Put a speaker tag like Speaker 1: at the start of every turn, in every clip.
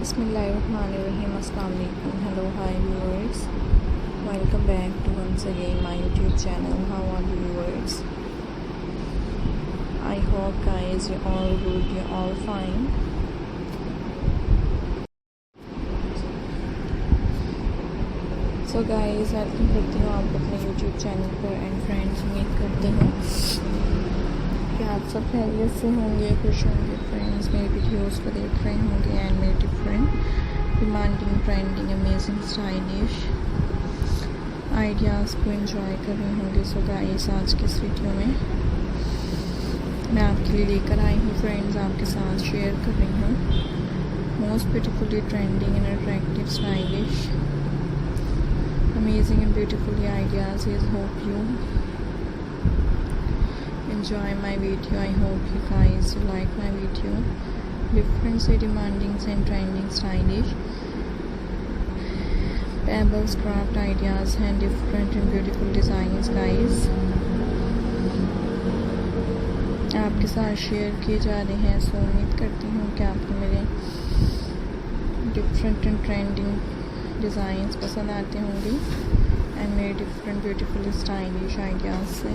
Speaker 1: Bismillahirrahmanirrahim. Assalamu alaikum. Hello, hi viewers. Welcome back to once again my YouTube channel. How are you viewers? I hope guys you're all good, you're all fine. So guys, welcome करती हूँ आपको अपने YouTube channel पर and friends उम्मीद करती हूँ कि आप सब खैरियत से होंगे, खुश होंगे फ्रेंड्स, मेरे वीडियोस को देख रहे होंगे एंड मेरे different demanding, trending, amazing, stylish ideas को एंजॉय कर रहे होंगे। सो गाइस, आज के इस वीडियो में मैं आपके लिए लेकर आई हूँ फ्रेंड्स, आपके साथ शेयर कर रही हूँ most beautifully trending and attractive, stylish, amazing and beautifully ideas. I hope you enjoy my video. I hope you guys like my video. Different say demanding and trending, stylish pebbles, craft ideas and different and beautiful designs guys आपके साथ share किए जा रहे हैं। सो उम्मीद करती हूँ कि आपको मेरे डिफरेंट एंड ट्रेंडिंग डिज़ाइंस पसंद आते होंगे एंड मेरे डिफरेंट ब्यूटीफुल स्टाइलिश आइडियाज़ से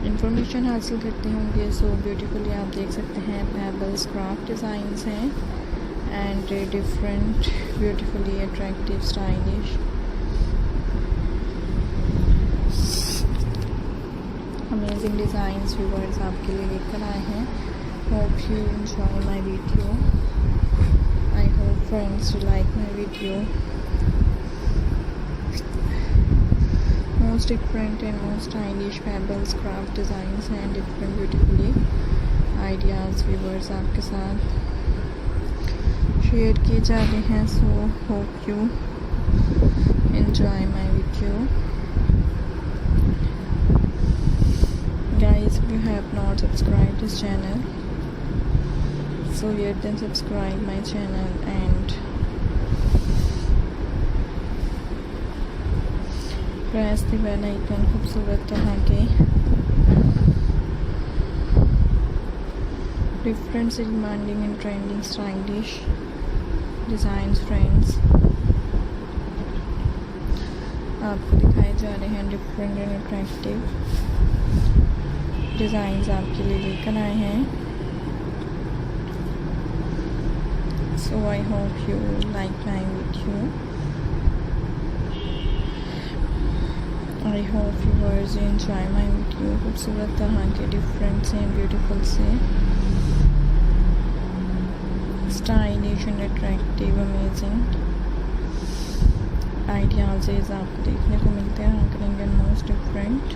Speaker 1: इंफॉर्मेशन हासिल करते होंगे। सो ब्यूटीफुली आप देख सकते हैं पेबल्स, क्राफ्ट डिज़ाइंस हैं and different beautifully attractive, stylish amazing designs viewers आपके लिए लेकर आए हैं। Hope you enjoy my video. I hope friends you like my video. Most different and most stylish pebbles, craft designs and different beautifully ideas viewers आपके साथ share किए जा रहे हैं. So hope you enjoy my video. Guys, if you have not subscribed this channel, so yet then subscribe my channel and press the bell icon. खूबसूरत तरह के different से demanding and trending, stylish designs friends आपको दिखाए जा रहे हैं. different and attractive designs आपके लिए लेकर आए हैं. So I hope you like my video. I hope viewers you enjoy my video. खूबसूरत तरह के डिफरेंट से ब्यूटीफुल से stylish and attractive amazing ideas आपको देखने को मिलते हैं. अंकलिंग and most different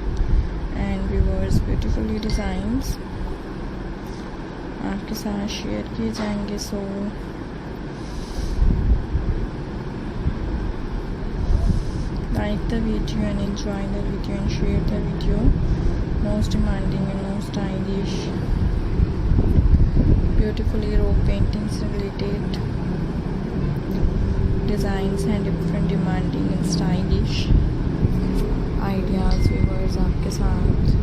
Speaker 1: and viewers beautifully designs आपके साथ शेयर किए जाएंगे. सो like the video and enjoy the video and share the video. Most demanding and most stylish beautifully rock paintings related designs and different demanding and stylish ideas viewers आपके साथ